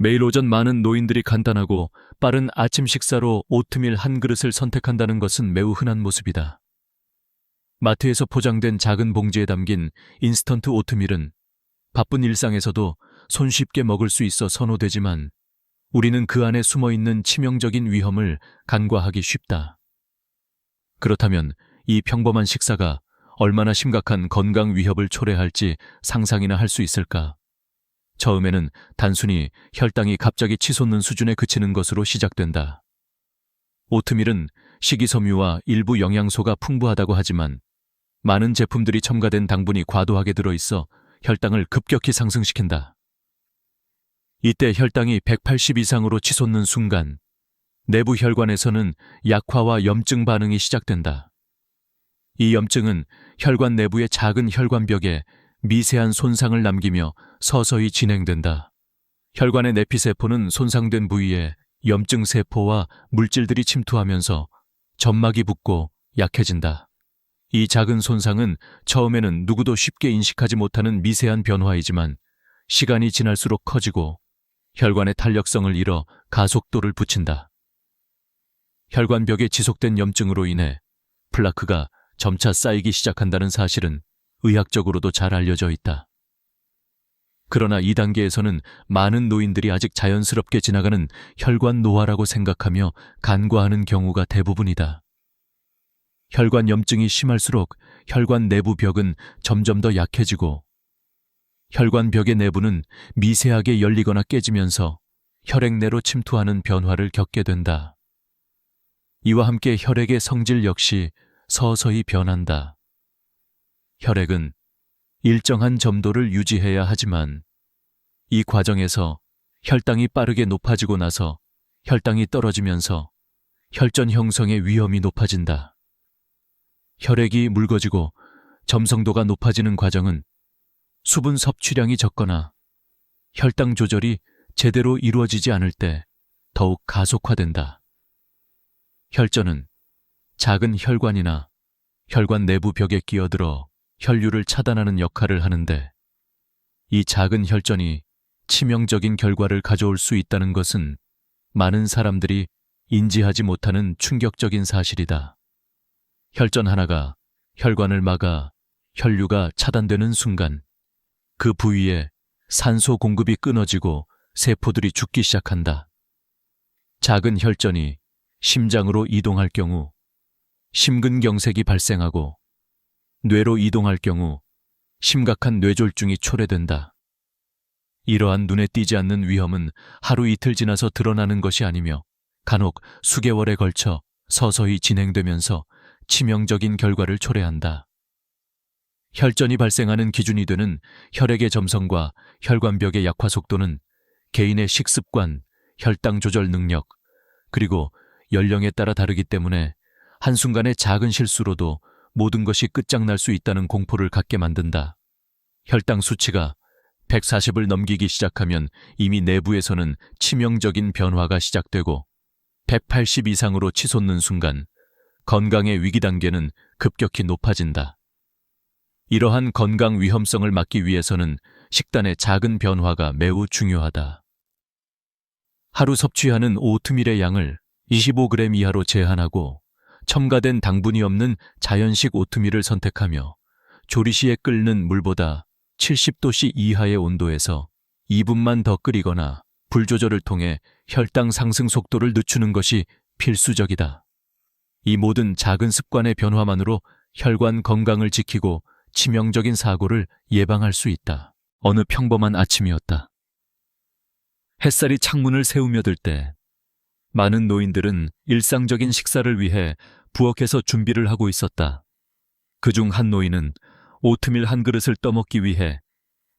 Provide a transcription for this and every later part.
매일 오전 많은 노인들이 간단하고 빠른 아침 식사로 오트밀 한 그릇을 선택한다는 것은 매우 흔한 모습이다. 마트에서 포장된 작은 봉지에 담긴 인스턴트 오트밀은 바쁜 일상에서도 손쉽게 먹을 수 있어 선호되지만 우리는 그 안에 숨어있는 치명적인 위험을 간과하기 쉽다. 그렇다면 이 평범한 식사가 얼마나 심각한 건강 위협을 초래할지 상상이나 할 수 있을까? 처음에는 단순히 혈당이 갑자기 치솟는 수준에 그치는 것으로 시작된다. 오트밀은 식이섬유와 일부 영양소가 풍부하다고 하지만 많은 제품들이 첨가된 당분이 과도하게 들어있어 혈당을 급격히 상승시킨다. 이때 혈당이 180 이상으로 치솟는 순간 내부 혈관에서는 약화와 염증 반응이 시작된다. 이 염증은 혈관 내부의 작은 혈관벽에 미세한 손상을 남기며 서서히 진행된다. 혈관의 내피세포는 손상된 부위에 염증 세포와 물질들이 침투하면서 점막이 붓고 약해진다. 이 작은 손상은 처음에는 누구도 쉽게 인식하지 못하는 미세한 변화이지만 시간이 지날수록 커지고 혈관의 탄력성을 잃어 가속도를 붙인다. 혈관벽에 지속된 염증으로 인해 플라크가 점차 쌓이기 시작한다는 사실은 의학적으로도 잘 알려져 있다. 그러나 이 단계에서는 많은 노인들이 아직 자연스럽게 지나가는 혈관 노화라고 생각하며 간과하는 경우가 대부분이다. 혈관 염증이 심할수록 혈관 내부 벽은 점점 더 약해지고 혈관 벽의 내부는 미세하게 열리거나 깨지면서 혈액 내로 침투하는 변화를 겪게 된다. 이와 함께 혈액의 성질 역시 서서히 변한다. 혈액은 일정한 점도를 유지해야 하지만 이 과정에서 혈당이 빠르게 높아지고 나서 혈당이 떨어지면서 혈전 형성의 위험이 높아진다. 혈액이 묽어지고 점성도가 높아지는 과정은 수분 섭취량이 적거나 혈당 조절이 제대로 이루어지지 않을 때 더욱 가속화된다. 혈전은 작은 혈관이나 혈관 내부 벽에 끼어들어 혈류를 차단하는 역할을 하는데 이 작은 혈전이 치명적인 결과를 가져올 수 있다는 것은 많은 사람들이 인지하지 못하는 충격적인 사실이다. 혈전 하나가 혈관을 막아 혈류가 차단되는 순간 그 부위에 산소 공급이 끊어지고 세포들이 죽기 시작한다. 작은 혈전이 심장으로 이동할 경우 심근경색이 발생하고 뇌로 이동할 경우 심각한 뇌졸중이 초래된다. 이러한 눈에 띄지 않는 위험은 하루 이틀 지나서 드러나는 것이 아니며 간혹 수개월에 걸쳐 서서히 진행되면서 치명적인 결과를 초래한다. 혈전이 발생하는 기준이 되는 혈액의 점성과 혈관벽의 약화 속도는 개인의 식습관, 혈당 조절 능력, 그리고 연령에 따라 다르기 때문에 한순간의 작은 실수로도 모든 것이 끝장날 수 있다는 공포를 갖게 만든다. 혈당 수치가 140을 넘기기 시작하면 이미 내부에서는 치명적인 변화가 시작되고 180 이상으로 치솟는 순간 건강의 위기 단계는 급격히 높아진다. 이러한 건강 위험성을 막기 위해서는 식단의 작은 변화가 매우 중요하다. 하루 섭취하는 오트밀의 양을 25g 이하로 제한하고 첨가된 당분이 없는 자연식 오트밀을 선택하며 조리 시에 끓는 물보다 70도씨 이하의 온도에서 2분만 더 끓이거나 불 조절을 통해 혈당 상승 속도를 늦추는 것이 필수적이다. 이 모든 작은 습관의 변화만으로 혈관 건강을 지키고 치명적인 사고를 예방할 수 있다. 어느 평범한 아침이었다. 햇살이 창문을 새우며들 때 많은 노인들은 일상적인 식사를 위해 부엌에서 준비를 하고 있었다. 그중 한 노인은 오트밀 한 그릇을 떠먹기 위해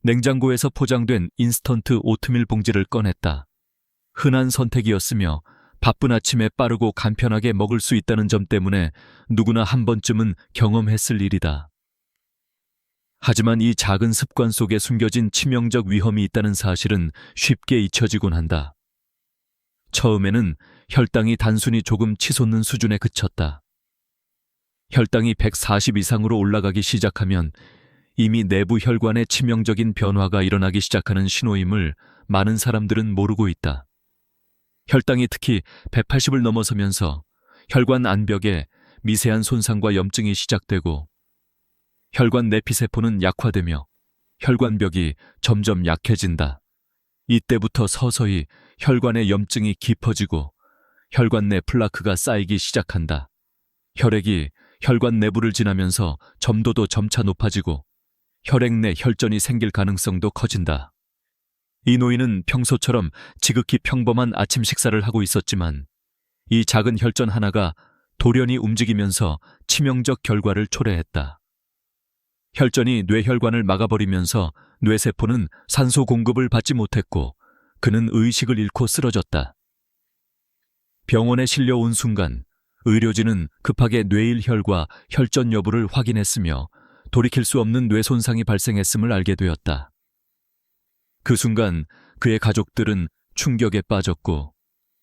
냉장고에서 포장된 인스턴트 오트밀 봉지를 꺼냈다. 흔한 선택이었으며 바쁜 아침에 빠르고 간편하게 먹을 수 있다는 점 때문에 누구나 한 번쯤은 경험했을 일이다. 하지만 이 작은 습관 속에 숨겨진 치명적 위험이 있다는 사실은 쉽게 잊혀지곤 한다. 처음에는 혈당이 단순히 조금 치솟는 수준에 그쳤다. 혈당이 140 이상으로 올라가기 시작하면 이미 내부 혈관에 치명적인 변화가 일어나기 시작하는 신호임을 많은 사람들은 모르고 있다. 혈당이 특히 180을 넘어서면서 혈관 안벽에 미세한 손상과 염증이 시작되고 혈관 내피세포는 약화되며 혈관벽이 점점 약해진다. 이때부터 서서히 혈관의 염증이 깊어지고 혈관 내 플라크가 쌓이기 시작한다. 혈액이 혈관 내부를 지나면서 점도도 점차 높아지고 혈액 내 혈전이 생길 가능성도 커진다. 이 노인은 평소처럼 지극히 평범한 아침 식사를 하고 있었지만 이 작은 혈전 하나가 돌연히 움직이면서 치명적 결과를 초래했다. 혈전이 뇌혈관을 막아버리면서 뇌세포는 산소 공급을 받지 못했고 그는 의식을 잃고 쓰러졌다. 병원에 실려온 순간 의료진은 급하게 뇌일혈과 혈전 여부를 확인했으며 돌이킬 수 없는 뇌 손상이 발생했음을 알게 되었다. 그 순간 그의 가족들은 충격에 빠졌고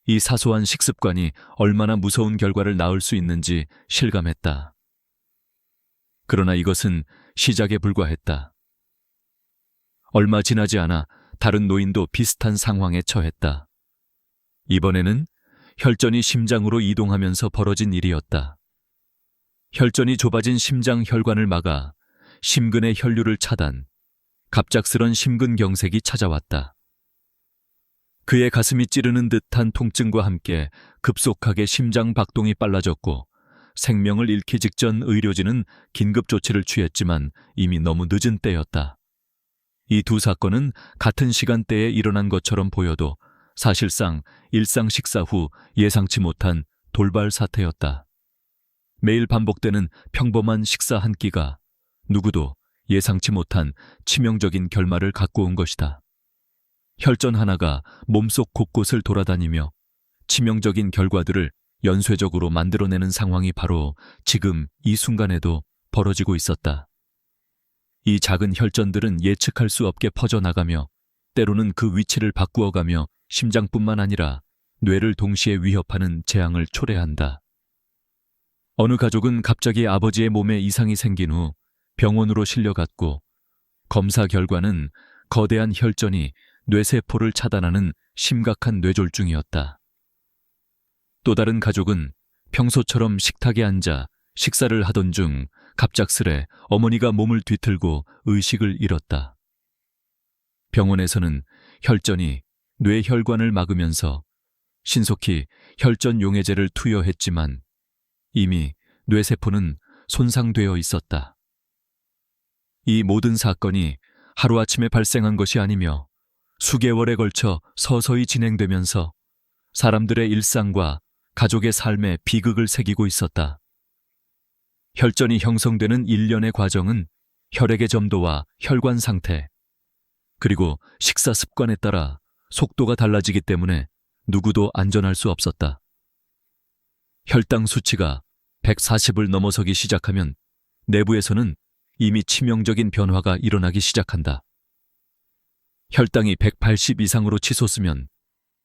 이 사소한 식습관이 얼마나 무서운 결과를 낳을 수 있는지 실감했다. 그러나 이것은 시작에 불과했다. 얼마 지나지 않아 다른 노인도 비슷한 상황에 처했다. 이번에는 혈전이 심장으로 이동하면서 벌어진 일이었다. 혈전이 좁아진 심장 혈관을 막아 심근의 혈류를 차단, 갑작스런 심근경색이 찾아왔다. 그의 가슴이 찌르는 듯한 통증과 함께 급속하게 심장 박동이 빨라졌고 생명을 잃기 직전 의료진은 긴급 조치를 취했지만 이미 너무 늦은 때였다. 이 두 사건은 같은 시간대에 일어난 것처럼 보여도 사실상 일상 식사 후 예상치 못한 돌발 사태였다. 매일 반복되는 평범한 식사 한 끼가 누구도 예상치 못한 치명적인 결말을 갖고 온 것이다. 혈전 하나가 몸속 곳곳을 돌아다니며 치명적인 결과들을 연쇄적으로 만들어내는 상황이 바로 지금 이 순간에도 벌어지고 있었다. 이 작은 혈전들은 예측할 수 없게 퍼져나가며 때로는 그 위치를 바꾸어가며 심장뿐만 아니라 뇌를 동시에 위협하는 재앙을 초래한다. 어느 가족은 갑자기 아버지의 몸에 이상이 생긴 후 병원으로 실려갔고 검사 결과는 거대한 혈전이 뇌세포를 차단하는 심각한 뇌졸중이었다. 또 다른 가족은 평소처럼 식탁에 앉아 식사를 하던 중 갑작스레 어머니가 몸을 뒤틀고 의식을 잃었다. 병원에서는 혈전이 뇌혈관을 막으면서 신속히 혈전 용해제를 투여했지만 이미 뇌세포는 손상되어 있었다. 이 모든 사건이 하루아침에 발생한 것이 아니며 수개월에 걸쳐 서서히 진행되면서 사람들의 일상과 가족의 삶에 비극을 새기고 있었다. 혈전이 형성되는 일련의 과정은 혈액의 점도와 혈관 상태, 그리고 식사 습관에 따라 속도가 달라지기 때문에 누구도 안전할 수 없었다. 혈당 수치가 140을 넘어서기 시작하면 내부에서는 이미 치명적인 변화가 일어나기 시작한다. 혈당이 180 이상으로 치솟으면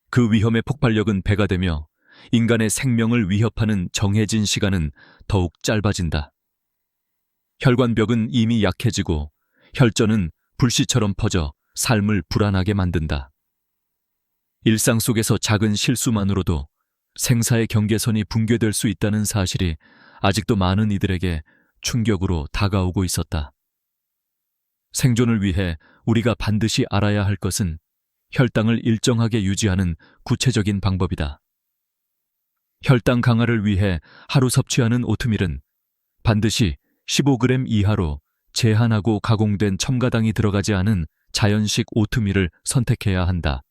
그 위험의 폭발력은 배가 되며 인간의 생명을 위협하는 정해진 시간은 더욱 짧아진다. 혈관벽은 이미 약해지고 혈전은 불씨처럼 퍼져 삶을 불안하게 만든다. 일상 속에서 작은 실수만으로도 생사의 경계선이 붕괴될 수 있다는 사실이 아직도 많은 이들에게 충격으로 다가오고 있었다. 생존을 위해 우리가 반드시 알아야 할 것은 혈당을 일정하게 유지하는 구체적인 방법이다. 혈당 강화를 위해 하루 섭취하는 오트밀은 반드시 15g 이하로 제한하고 가공된 첨가당이 들어가지 않은 자연식 오트밀을 선택해야 한다.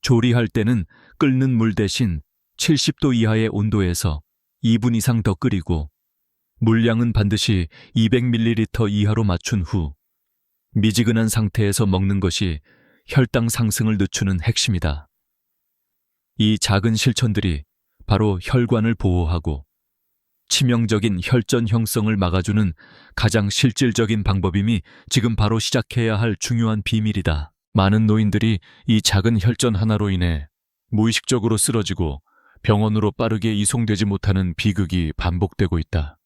조리할 때는 끓는 물 대신 70도 이하의 온도에서 2분 이상 더 끓이고 물량은 반드시 200ml 이하로 맞춘 후 미지근한 상태에서 먹는 것이 혈당 상승을 늦추는 핵심이다. 이 작은 실천들이 바로 혈관을 보호하고 치명적인 혈전 형성을 막아주는 가장 실질적인 방법임이 지금 바로 시작해야 할 중요한 비밀이다. 많은 노인들이 이 작은 혈전 하나로 인해 무의식적으로 쓰러지고 병원으로 빠르게 이송되지 못하는 비극이 반복되고 있다.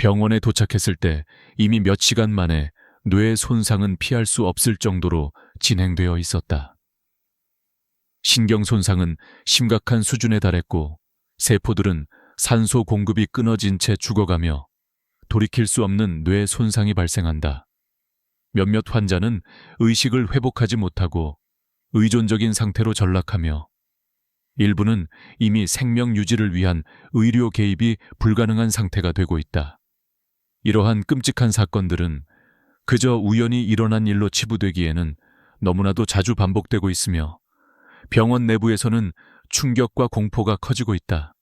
병원에 도착했을 때 이미 몇 시간 만에 뇌 손상은 피할 수 없을 정도로 진행되어 있었다. 신경 손상은 심각한 수준에 달했고 세포들은 산소 공급이 끊어진 채 죽어가며 돌이킬 수 없는 뇌 손상이 발생한다. 몇몇 환자는 의식을 회복하지 못하고 의존적인 상태로 전락하며 일부는 이미 생명 유지를 위한 의료 개입이 불가능한 상태가 되고 있다. 이러한 끔찍한 사건들은 그저 우연히 일어난 일로 치부되기에는 너무나도 자주 반복되고 있으며 병원 내부에서는 충격과 공포가 커지고 있다.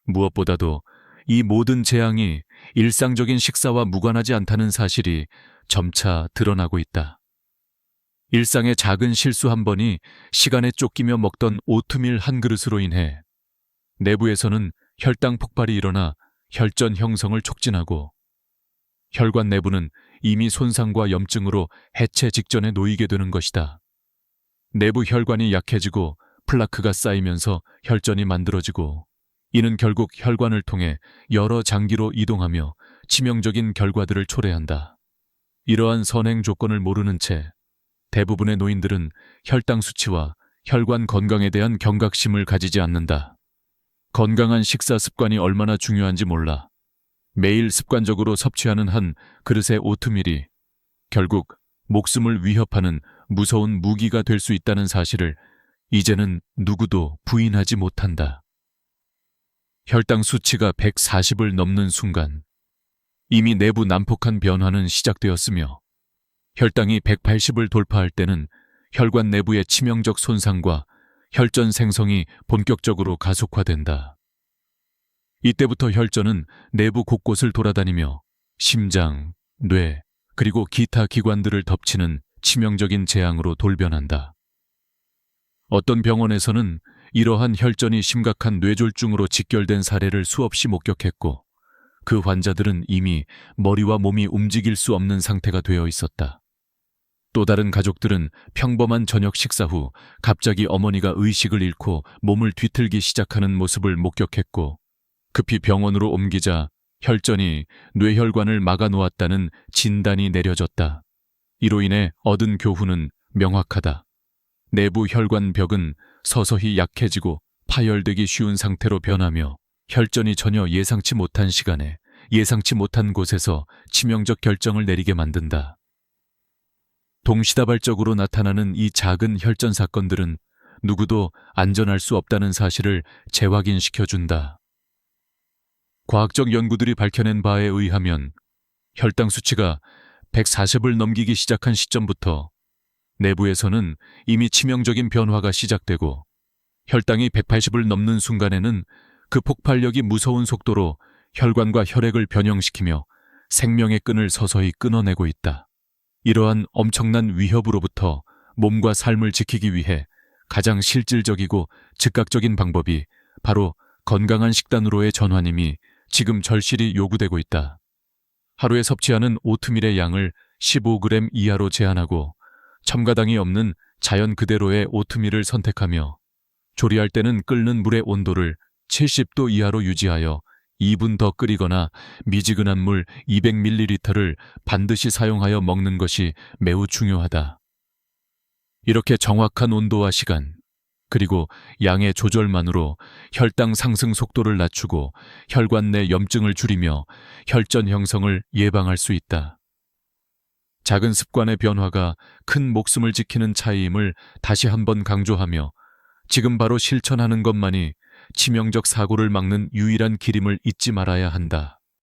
무엇보다도 이 모든 재앙이 일상적인 식사와 무관하지 않다는 사실이 점차 드러나고 있다. 일상의 작은 실수 한 번이 시간에 쫓기며 먹던 오트밀 한 그릇으로 인해 내부에서는 혈당 폭발이 일어나 혈전 형성을 촉진하고 혈관 내부는 이미 손상과 염증으로 해체 직전에 놓이게 되는 것이다. 내부 혈관이 약해지고 플라크가 쌓이면서 혈전이 만들어지고 이는 결국 혈관을 통해 여러 장기로 이동하며 치명적인 결과들을 초래한다. 이러한 선행 조건을 모르는 채 대부분의 노인들은 혈당 수치와 혈관 건강에 대한 경각심을 가지지 않는다. 건강한 식사 습관이 얼마나 중요한지 몰라 매일 습관적으로 섭취하는 한 그릇의 오트밀이 결국 목숨을 위협하는 무서운 무기가 될 수 있다는 사실을 이제는 누구도 부인하지 못한다. 혈당 수치가 140을 넘는 순간 이미 내부 난폭한 변화는 시작되었으며 혈당이 180을 돌파할 때는 혈관 내부의 치명적 손상과 혈전 생성이 본격적으로 가속화된다. 이때부터 혈전은 내부 곳곳을 돌아다니며 심장, 뇌, 그리고 기타 기관들을 덮치는 치명적인 재앙으로 돌변한다. 어떤 병원에서는 이러한 혈전이 심각한 뇌졸중으로 직결된 사례를 수없이 목격했고 그 환자들은 이미 머리와 몸이 움직일 수 없는 상태가 되어 있었다. 또 다른 가족들은 평범한 저녁 식사 후 갑자기 어머니가 의식을 잃고 몸을 뒤틀기 시작하는 모습을 목격했고 급히 병원으로 옮기자 혈전이 뇌혈관을 막아놓았다는 진단이 내려졌다. 이로 인해 얻은 교훈은 명확하다. 내부 혈관 벽은 서서히 약해지고 파열되기 쉬운 상태로 변하며 혈전이 전혀 예상치 못한 시간에 예상치 못한 곳에서 치명적 결정을 내리게 만든다. 동시다발적으로 나타나는 이 작은 혈전 사건들은 누구도 안전할 수 없다는 사실을 재확인시켜준다. 과학적 연구들이 밝혀낸 바에 의하면 혈당 수치가 140을 넘기기 시작한 시점부터 내부에서는 이미 치명적인 변화가 시작되고 혈당이 180을 넘는 순간에는 그 폭발력이 무서운 속도로 혈관과 혈액을 변형시키며 생명의 끈을 서서히 끊어내고 있다. 이러한 엄청난 위협으로부터 몸과 삶을 지키기 위해 가장 실질적이고 즉각적인 방법이 바로 건강한 식단으로의 전환임이 지금 절실히 요구되고 있다. 하루에 섭취하는 오트밀의 양을 15g 이하로 제한하고 첨가당이 없는 자연 그대로의 오트밀을 선택하며 조리할 때는 끓는 물의 온도를 70도 이하로 유지하여 2분 더 끓이거나 미지근한 물 200ml를 반드시 사용하여 먹는 것이 매우 중요하다. 이렇게 정확한 온도와 시간, 그리고 양의 조절만으로 혈당 상승 속도를 낮추고 혈관 내 염증을 줄이며 혈전 형성을 예방할 수 있다. 작은 습관의 변화가 큰 목숨을 지키는 차이임을 다시 한번 강조하며 지금 바로 실천하는 것만이 치명적 사고를 막는 유일한 길임을 잊지 말아야 한다.